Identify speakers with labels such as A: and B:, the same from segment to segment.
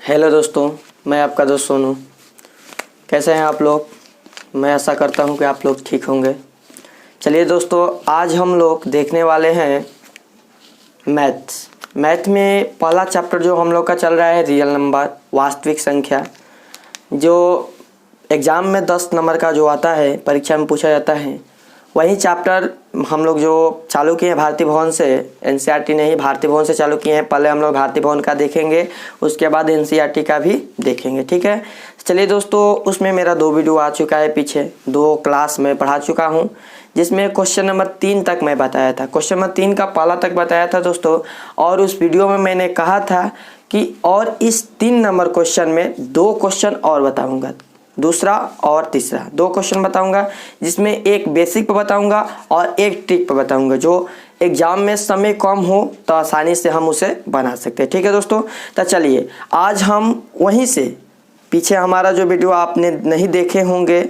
A: Hello दोस्तों, मैं आपका दोस्त सोनू। कैसे हैं आप लोग? मैं आशा करता हूं कि आप लोग ठीक होंगे। चलिए दोस्तों, आज हम लोग देखने वाले हैं मैथ में पहला चैप्टर जो हम लोग का चल रहा है रियल नंबर, वास्तविक संख्या। जो एग्ज़ाम में 10 नंबर का जो आता है, परीक्षा में पूछा जाता है, वही चैप्टर हम लोग जो चालू किए हैं भारती भवन से। एनसीईआरटी नहीं, भारती भवन से चालू किए हैं। पहले हम लोग भारती भवन का देखेंगे, उसके बाद एनसीईआरटी का भी देखेंगे, ठीक है। चलिए दोस्तों, उसमें मेरा 2 वीडियो आ चुका है, पीछे 2 क्लास में पढ़ा चुका हूं, जिसमें क्वेश्चन नंबर 3 तक मैं बताया था। क्वेश्चन नंबर 3 का पहला तक बताया था दोस्तों, और उस वीडियो में मैंने कहा था कि और इस 3 नंबर क्वेश्चन में 2 क्वेश्चन और बताऊँगा, दूसरा और तीसरा 2 क्वेश्चन बताऊंगा, जिसमें एक बेसिक पे बताऊंगा और एक ट्रिक पे बताऊंगा, जो एग्जाम में समय कम हो तो आसानी से हम उसे बना सकते हैं, ठीक है दोस्तों। तो चलिए, आज हम वहीं से पीछे हमारा जो वीडियो आपने नहीं देखे होंगे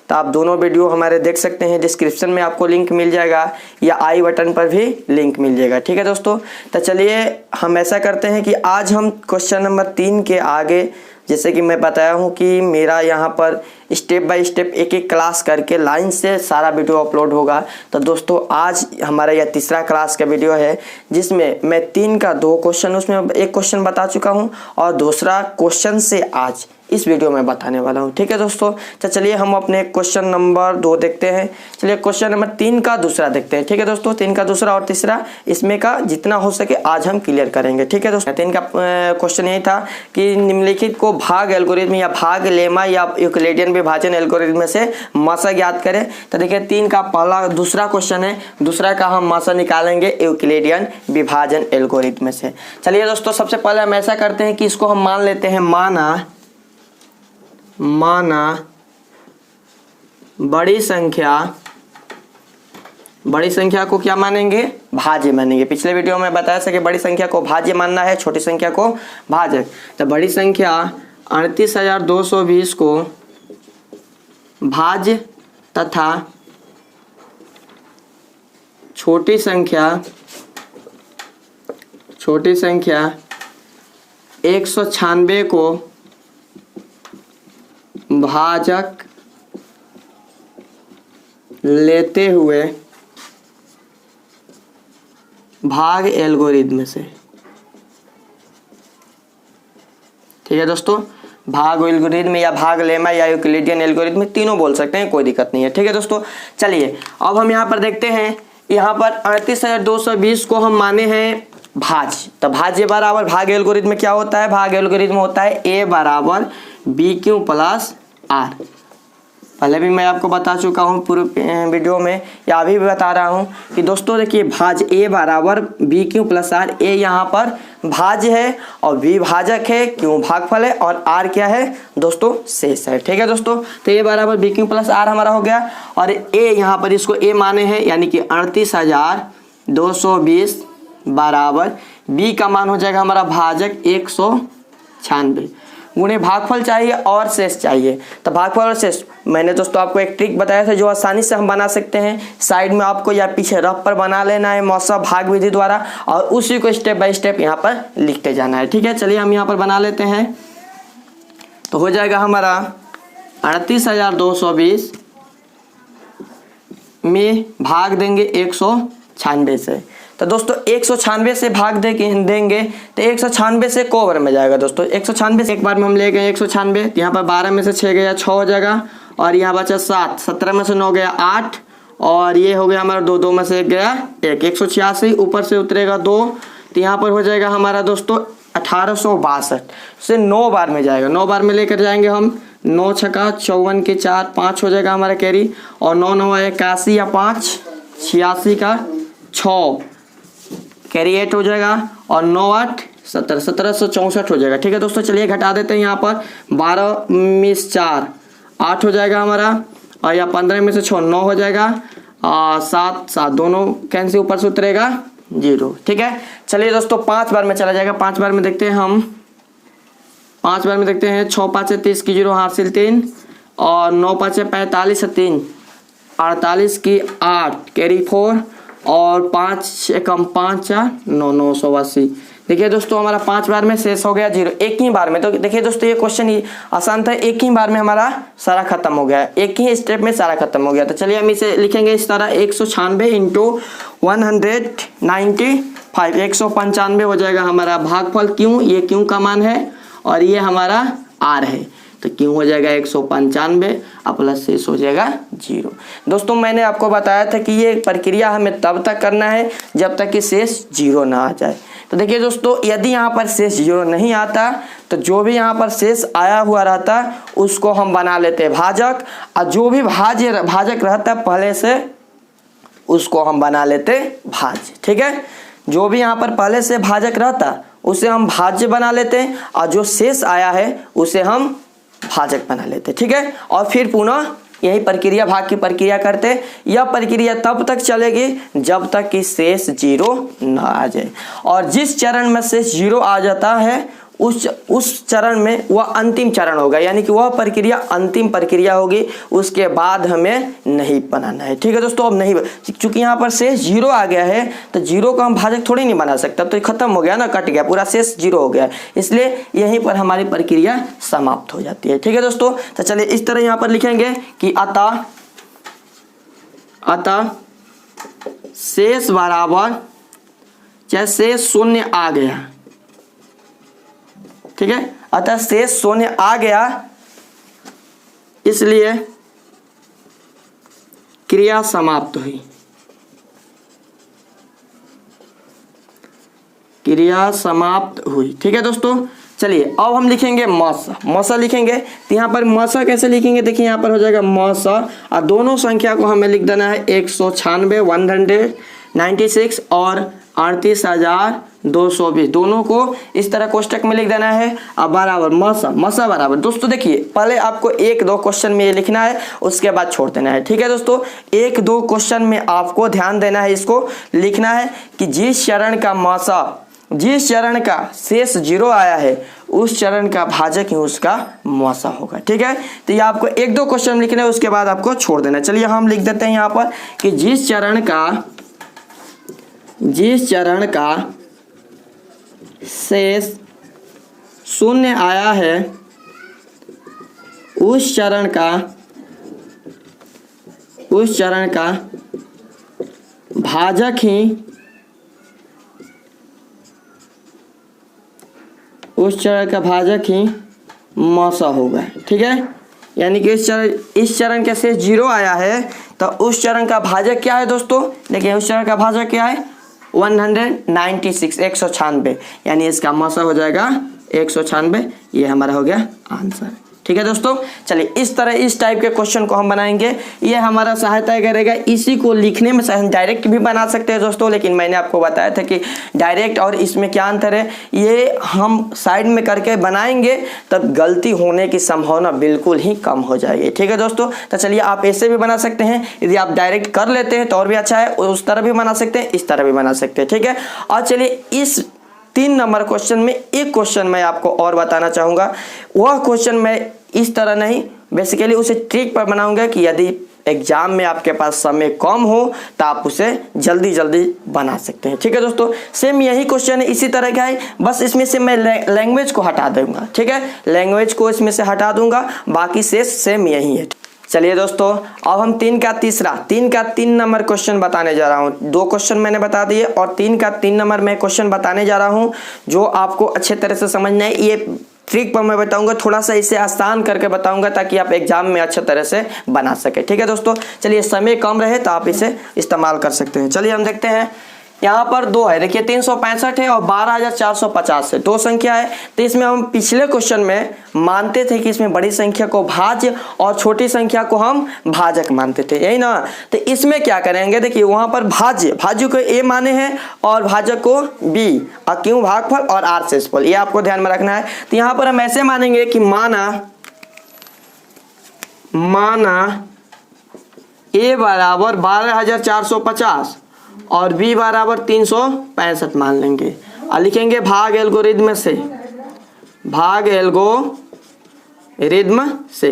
A: तो आप दोनों वीडियो हमारे देख सकते हैं। डिस्क्रिप्शन में आपको लिंक मिल जाएगा या आई बटन पर भी लिंक मिल जाएगा, ठीक है दोस्तों। तो चलिए, हम ऐसा करते हैं कि आज हम क्वेश्चन नंबर 3 के आगे, जैसे कि मैं बताया हूँ कि मेरा यहाँ पर स्टेप बाय स्टेप एक एक क्लास करके लाइन से सारा वीडियो अपलोड होगा। तो दोस्तों, आज हमारा यह तीसरा क्लास का वीडियो है, जिसमें मैं 3 का 2 क्वेश्चन, उसमें एक क्वेश्चन बता चुका हूँ और दूसरा क्वेश्चन से आज इस वीडियो में बताने वाला हूँ, ठीक है दोस्तों। तो चलिए, हम अपने क्वेश्चन नंबर 2 देखते हैं। चलिए, क्वेश्चन नंबर 3 का दूसरा देखते हैं, ठीक है दोस्तों। 3 का दूसरा और तीसरा, इसमें का जितना हो सके आज हम क्लियर करेंगे, ठीक है दोस्तों। 3 का क्वेश्चन यही था कि निम्नलिखित को भाग एल्गोरिथम या भाग लेमा या यूक्लिडियन विभाजन एल्गोरिथम में से मासा ज्ञात करें। तो देखिए, 3 का पहला दूसरा क्वेश्चन है, दूसरा का हम मासा निकालेंगे यूक्लिडियन विभाजन एल्गोरिथम में से। चलिए दोस्तों, सबसे पहले हम ऐसा करते हैं कि इसको हम मान लेते हैं, माना बड़ी संख्या को क्या मानेंगे? भाज्य मानेंगे। पिछले वीडियो में बताया था कि बड़ी संख्या को भाज्य मानना है, छोटी संख्या को भाजक। तो बड़ी संख्या 38,220 को भाज्य तथा छोटी संख्या 196 को भाजक लेते हुए भाग एल्गोरिथम से, ठीक है दोस्तों। भाग एल्गोरिथम या भाग लेमा या यूक्लिडियन एल्गोरिथम, तीनों बोल सकते हैं, कोई दिक्कत नहीं है, ठीक है दोस्तों। चलिए, अब हम यहाँ पर देखते हैं, यहाँ पर 38,220 को हम माने हैं भाज्य। तो भाज्य बराबर भाग एल्गोरिथम में क्या होता है? भाग एल्गोरिथम होता है A बराबर BQ प्लस R। पहले भी मैं आपको बता चुका हूँ पूरे वीडियो में, या अभी भी बता रहा हूँ कि दोस्तों देखिए, भाज्य A बराबर BQ प्लस R। A यहाँ पर भाज्य है और B भाजक है, Q भागफल है और R क्या है दोस्तों? शेष है, ठीक है दोस्तों। तो A बराबर BQ प्लस R हमारा हो गया, और A यहाँ पर इसको A माने हैं, यानी कि 38,220 बराबर B का मान हो जाएगा हमारा भाजक 196, गुणे भागफल चाहिए और शेष चाहिए। तो भागफल और शेष मैंने दोस्तों आपको एक ट्रिक बताया था, जो आसानी से हम बना सकते हैं। साइड में आपको या पीछे रफ पर बना लेना है मौसा भाग विधि द्वारा, और उसी को स्टेप बाय स्टेप यहाँ पर लिखते जाना है, ठीक है। चलिए, हम यहाँ पर बना लेते हैं। तो हो जाएगा हमारा 38,220 में भाग देंगे 196 से। तो दोस्तों 196 से भाग देंगे तो 196 से को बार में जाएगा दोस्तों? 196 से एक बार में हम ले गए 196, यहाँ पर 12 में से 6 गया 6 हो जाएगा, और यहाँ बचा 7, 17 में से 9 गया 8, और ये हो गया हमारा 2, 2 में से 1 गया 1, 186 ऊपर से उतरेगा 2, तो यहाँ पर हो जाएगा हमारा दोस्तों 1862 से 9 बार में जाएगा। 9 बार में लेकर जाएंगे हम, 9 छक्का 54 के 4, 5 हो जाएगा हमारा कैरी, और 9 9 81 या 5 86 का 6 कैरी 8 हो जाएगा, और 9 8 17 1764 हो जाएगा, ठीक है दोस्तों। चलिए, घटा देते हैं। यहाँ पर 12 में 4 8 हो जाएगा हमारा, और या 15 में से 6 9 हो जाएगा, 7 7 दोनों कैंसिल, ऊपर से उतरेगा 0, ठीक है। चलिए दोस्तों, 5 बार में चला जाएगा। 5 बार में देखते हैं हम, 5 बार में देखते हैं। 6 5 30 की 0 हासिल 3, और 9 5 45 3 48 की 8 कैरी 4, और 5 एकम 5 9 980 देखिए दोस्तों हमारा 5 बार में शेष हो गया 0, एक ही बार में। तो देखिए दोस्तों ये क्वेश्चन ही आसान था, एक ही बार में हमारा सारा खत्म हो गया, एक ही स्टेप में सारा खत्म हो गया। तो चलिए हम इसे लिखेंगे इस तरह 196 इंटू 195, 195 हो जाएगा हमारा भागफल। क्यों, ये क्यों का मान है और ये हमारा आर है, तो क्यों हो जाएगा 195 और प्लस शेष हो जाएगा 0। दोस्तों मैंने आपको बताया था कि ये प्रक्रिया हमें तब तक करना है जब तक कि शेष 0 ना आ जाए। तो देखिए दोस्तों यदि यहाँ पर शेष 0 नहीं आता तो जो भी यहाँ पर शेष आया हुआ रहता उसको हम बना लेते हैं भाजक, और जो भी भाजक रहता पहले से उसको हम बना लेते भाज्य। ठीक है, जो भी यहाँ पर पहले से भाजक रहता उसे हम भाज्य बना लेते हैं और जो शेष आया है उसे हम भाजक बना लेते। ठीक है, और फिर पुनः यही प्रक्रिया भाग की प्रक्रिया करते। यह प्रक्रिया तब तक चलेगी जब तक कि शेष 0 ना आ जाए, और जिस चरण में शेष 0 आ जाता है उस चरण में वह अंतिम चरण होगा, यानी कि वह प्रक्रिया अंतिम प्रक्रिया होगी, उसके बाद हमें नहीं बनाना है। ठीक है दोस्तों, अब नहीं, चूंकि यहाँ पर शेष 0 आ गया है तो 0 को हम भाजक थोड़ी नहीं बना सकते, अब तो खत्म हो गया ना, कट गया, पूरा शेष 0 हो गया, इसलिए यहीं पर हमारी प्रक्रिया समाप्त हो जाती है। ठीक है दोस्तों, तो चलिए इस तरह यहाँ पर लिखेंगे कि अतः शेष बराबर, चाहे शेष 0 आ गया, ठीक है, अतः शेष 0 आ गया, इसलिए क्रिया समाप्त हुई, क्रिया समाप्त हुई। ठीक है दोस्तों, चलिए अब हम लिखेंगे मौसा लिखेंगे। तो यहाँ पर मौसा कैसे लिखेंगे, देखिए यहाँ पर हो जाएगा मौसा, और दोनों संख्या को हमें लिख देना है 196, 196 और 38,220, दोनों को इस तरह कोष्टक में लिख देना है। अब बराबर मौसा बराबर, दोस्तों देखिए पहले आपको 1-2 क्वेश्चन में ये लिखना है, उसके बाद छोड़ देना है। ठीक है दोस्तों, 1-2 क्वेश्चन में आपको ध्यान देना है, इसको लिखना है कि जिस चरण का शेष 0 आया है उस चरण का भाजक ही उसका मौसा होगा। ठीक है, तो ये आपको 1-2 क्वेश्चन लिखना है, उसके बाद आपको छोड़ देना है। चलिए हम लिख देते हैं यहाँ पर कि जिस चरण का शेष 0 आया है उस चरण का भाजक ही मौसा होगा। ठीक है, यानी कि इस चरण के शेष 0 आया है तो उस चरण का भाजक क्या है दोस्तों, देखिए उस चरण का भाजक क्या है 196, 196, यानी इसका मौसा हो जाएगा 196, ये हमारा हो गया आंसर। ठीक है दोस्तों, चलिए इस तरह इस टाइप के क्वेश्चन को हम बनाएंगे, ये हमारा सहायता करेगा। इसी को लिखने में हम डायरेक्ट भी बना सकते हैं दोस्तों, लेकिन मैंने आपको बताया था कि डायरेक्ट और इसमें क्या अंतर है, ये हम साइड में करके बनाएंगे तब गलती होने की संभावना बिल्कुल ही कम हो जाएगी। ठीक है दोस्तों, तो चलिए आप ऐसे भी बना सकते हैं, यदि आप डायरेक्ट कर लेते हैं तो और भी अच्छा है, उस तरह भी बना सकते हैं, इस तरह भी बना सकते हैं। ठीक है, और चलिए इस 3 नंबर क्वेश्चन में एक क्वेश्चन मैं आपको और बताना चाहूँगा। वह क्वेश्चन मैं इस तरह नहीं, बेसिकली उसे ट्रिक पर बनाऊंगा कि यदि एग्जाम में आपके पास समय कम हो तो आप उसे जल्दी बना सकते हैं। ठीक है दोस्तों, सेम यही क्वेश्चन है, इसी तरह का है, बस इसमें से मैं लैंग्वेज को हटा दूंगा। ठीक है, लैंग्वेज को इसमें से हटा दूंगा, बाकी से सेम यही है। चलिए दोस्तों, अब हम 3 का 3 नंबर क्वेश्चन बताने जा रहा हूँ। 2 क्वेश्चन मैंने बता दिए और 3 का 3 नंबर मैं क्वेश्चन बताने जा रहा हूँ, जो आपको अच्छे तरह से समझना है। ये ट्रिक पर मैं बताऊंगा, थोड़ा सा इसे आसान करके बताऊंगा ताकि आप एग्जाम में अच्छे तरह से बना सके। ठीक है दोस्तों, चलिए समय कम रहे तो आप इसे इस्तेमाल कर सकते हैं। चलिए हम देखते हैं, यहाँ पर 2 है, देखिए 365 है और 12,450 है, 2 संख्या है। तो इसमें हम पिछले क्वेश्चन में मानते थे कि इसमें बड़ी संख्या को भाज्य और छोटी संख्या को हम भाजक मानते थे, यही ना। तो इसमें क्या करेंगे, देखिए वहां पर भाज्य को A माने हैं और भाजक को B, और क्यों भागफल और R शेषफल, ये आपको ध्यान में रखना है। तो यहाँ पर हम ऐसे मानेंगे कि माना A बराबर 12,450 और B बराबर 365 मान लेंगे, और लिखेंगे भाग एल्गोरिथम से।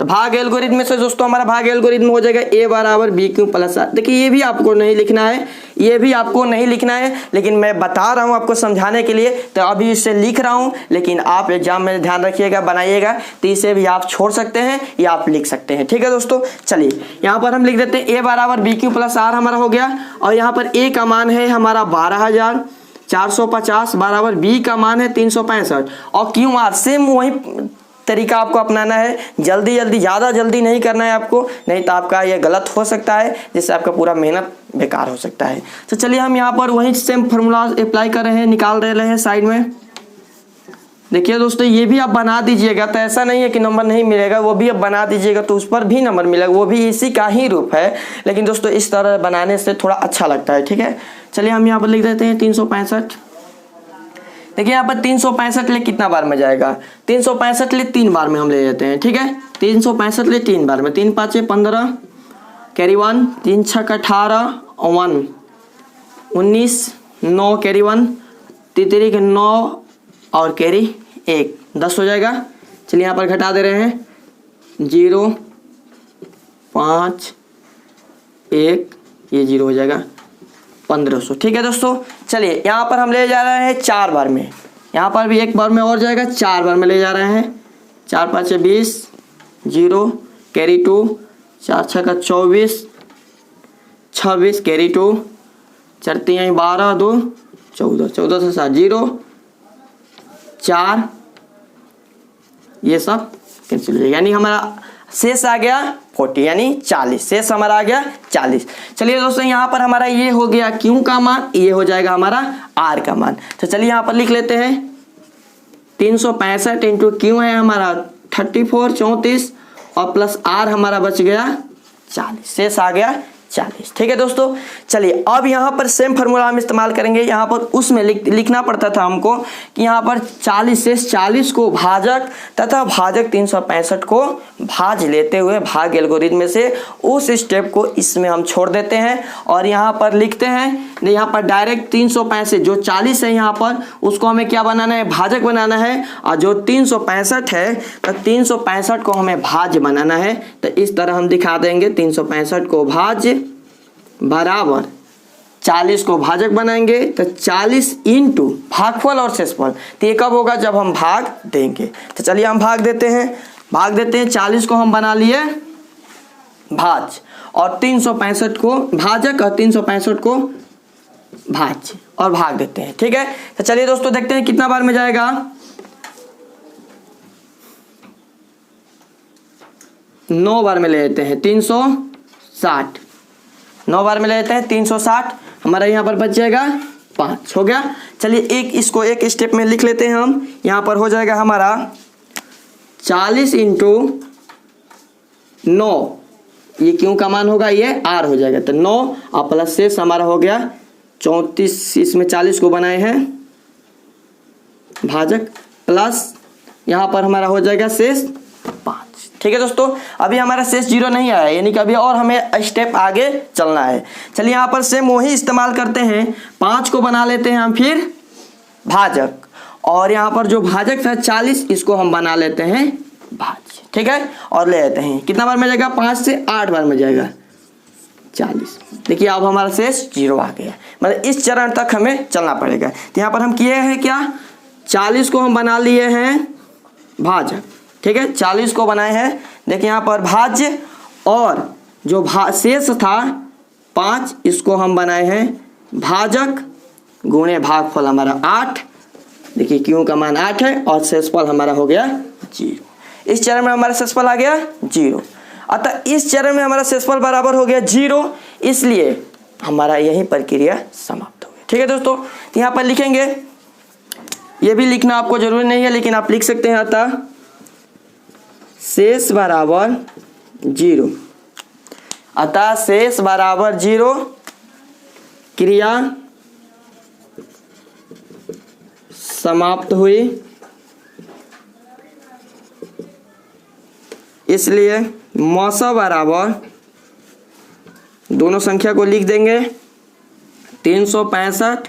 A: तो भाग एल्गोरिथम में से दोस्तों हमारा भाग एल्गोरिथम हो जाएगा a बराबर बी क्यू प्लस आर। देखिए ये भी आपको नहीं लिखना है, ये भी आपको नहीं लिखना है, लेकिन मैं बता रहा हूँ आपको समझाने के लिए, तो अभी इसे लिख रहा हूँ, लेकिन आप एग्जाम में ध्यान रखिएगा, बनाइएगा, तो इसे भी आप छोड़ सकते हैं या आप लिख सकते हैं। ठीक है दोस्तों, चलिए यहाँ पर हम लिख देते हैं a बराबर बी क्यू प्लस आर हमारा हो गया, और यहाँ पर a का मान है हमारा 12,450 बराबर b का मान है 365, और क्यू आर सेम वही तरीका आपको अपनाना है। जल्दी जल्दी, ज़्यादा जल्दी नहीं करना है आपको, नहीं तो आपका ये गलत हो सकता है, जिससे आपका पूरा मेहनत बेकार हो सकता है। तो चलिए हम यहाँ पर वही सेम फार्मूला अप्लाई कर रहे हैं, निकाल रहे हैं साइड में। देखिए दोस्तों ये भी आप बना दीजिएगा, तो ऐसा नहीं है कि नंबर नहीं मिलेगा, वो भी आप बना दीजिएगा तो उस पर भी नंबर मिलेगा, वो भी इसी का ही रूप है, लेकिन दोस्तों इस तरह बनाने से थोड़ा अच्छा लगता है। ठीक है, चलिए हम यहाँ पर लिख देते हैं 365। देखिए यहाँ पर 365 ले कितना बार में जाएगा, 365 ले 3 बार में हम ले लेते हैं। ठीक है, 365 ले 3 बार में, 3 5 15 कैरी 1, 3 6 18 1 19 9 कैरी 1 3 3 9 और कैरी 1 10 हो जाएगा। चलिए यहाँ पर घटा दे रहे हैं, 0 5 1 ये 0 हो जाएगा, 1500। ठीक है दोस्तों, चलिए यहाँ पर हम ले जा रहे हैं 4 बार में, यहाँ पर भी 1 बार में और जाएगा, 4 बार में ले जा रहे हैं। 4 5 20 0 कैरी 2 4 6 24 26 कैरी 2 4 3 12 2 14 14 से 7 0 4 ये सब कैंसिल हो जाएगा, यानी हमारा शेष आ गया 40 यानी 40, शेष हमारा आ गया 40। चलिए दोस्तों यहाँ पर हमारा ये हो गया Q का मान, ये हो जाएगा हमारा R का मान। तो चलिए यहाँ पर लिख लेते हैं 365 इंटू Q है हमारा 34 34 और प्लस R हमारा बच गया 40, शेष आ गया 40। ठीक है दोस्तों, चलिए अब यहाँ पर सेम फार्मूला हम इस्तेमाल करेंगे। यहाँ पर उसमें लिखना पड़ता था हमको कि यहाँ पर 40 से 40 को भाजक तथा भाजक 365 को भाज लेते हुए भाग एल्गोरिथम में से उस स्टेप को इसमें हम छोड़ देते हैं और यहाँ पर लिखते हैं। यहाँ पर डायरेक्ट 365 जो 40 है यहाँ पर उसको हमें क्या बनाना है, भाजक बनाना है, और जो 365 है तो 365 को हमें भाज बनाना है। तो इस तरह हम दिखा देंगे, 365 को भाज बराबर 40 को भाजक बनाएंगे, तो 40 इंटू भागफल और शेषफल। तो ये कब होगा, जब हम भाग देंगे। तो चलिए हम भाग देते हैं, 40 को हम बना लिए भाज और 365 को भाजक और 365 को भाज और भाग देते हैं। ठीक है, तो चलिए दोस्तों देखते हैं कितना बार में जाएगा। 9 बार में ले लेते हैं 360, 9 बार में ले लेते हैं 360, हमारा यहाँ पर बच जाएगा 5 हो गया। चलिए इसको एक स्टेप में लिख लेते हैं हम। यहाँ पर हो जाएगा हमारा 40 इंटू 9, ये क्यों का मान होगा, ये R हो जाएगा। तो 9 और प्लस शेष हमारा हो गया 34, इसमें 40 को बनाए हैं भाजक, प्लस यहाँ पर हमारा हो जाएगा शेष 5। ठीक है दोस्तों, अभी हमारा शेष 0 नहीं आया, यानी कि अभी और हमें स्टेप आगे चलना है। चलिए यहाँ पर सेम वही इस्तेमाल करते हैं, 5 को बना लेते हैं हम फिर भाजक, और यहाँ पर जो भाजक था 40 इसको हम बना लेते हैं भाज। ठीक है, और ले लेते हैं कितना बार में जाएगा, 5 से 8 बार में जाएगा 40। देखिए अब हमारा शेष 0 आ गया, मतलब इस चरण तक हमें चलना पड़ेगा। तो यहाँ पर हम किए हैं क्या, 40 को हम बना लिए हैं भाजक। ठीक है, 40 को बनाए हैं, देखिए यहाँ पर भाज्य, और जो शेष था 5 इसको हम बनाए हैं भाजक गुणे भागफल हमारा 8। देखिए क्यों का मान 8 है और शेषफल हमारा हो गया 0। इस चरण में हमारा शेषफल आ गया 0, अतः इस चरण में हमारा शेषफल बराबर हो गया 0, इसलिए हमारा यही प्रक्रिया समाप्त हो गई। ठीक है दोस्तों, तो यहाँ पर लिखेंगे, ये भी लिखना आपको जरूरी नहीं है लेकिन आप लिख सकते हैं, अतः शेष बराबर 0, अतः शेष बराबर 0, क्रिया समाप्त हुई। इसलिए मौसा बराबर, दोनों संख्या को लिख देंगे 365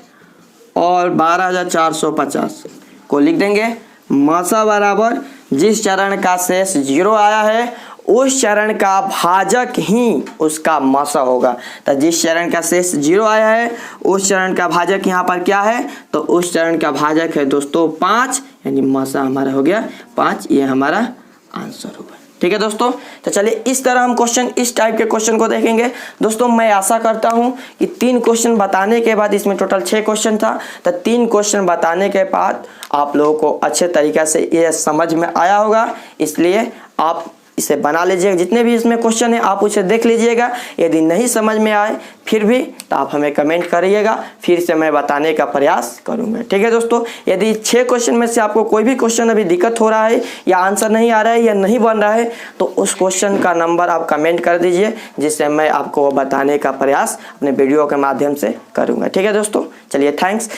A: और 12,450 को लिख देंगे। मौसा बराबर जिस चरण का शेष 0 आया है उस चरण का भाजक ही उसका मसा होगा। तो जिस चरण का शेष 0 आया है उस चरण का भाजक यहाँ पर क्या है, तो उस चरण का भाजक है दोस्तों 5, यानी मसा हमारा हो गया 5, ये हमारा आंसर होगा। ठीक है दोस्तों, तो चलिए इस तरह हम क्वेश्चन, इस टाइप के क्वेश्चन को देखेंगे। दोस्तों मैं आशा करता हूं कि 3 क्वेश्चन बताने के बाद, इसमें टोटल 6 क्वेश्चन था, तो 3 क्वेश्चन बताने के बाद आप लोगों को अच्छे तरीके से ये समझ में आया होगा। इसलिए आप इसे बना लीजिएगा, जितने भी इसमें क्वेश्चन है आप उसे देख लीजिएगा। यदि नहीं समझ में आए फिर भी तो आप हमें कमेंट करिएगा, फिर से मैं बताने का प्रयास करूंगा। ठीक है दोस्तों, यदि 6 क्वेश्चन में से आपको कोई भी क्वेश्चन अभी दिक्कत हो रहा है या आंसर नहीं आ रहा है या नहीं बन रहा है तो उस क्वेश्चन का नंबर आप कमेंट कर दीजिए, जिससे मैं आपको बताने का प्रयास अपने वीडियो के माध्यम से करूँगा। ठीक है दोस्तों, चलिए थैंक्स।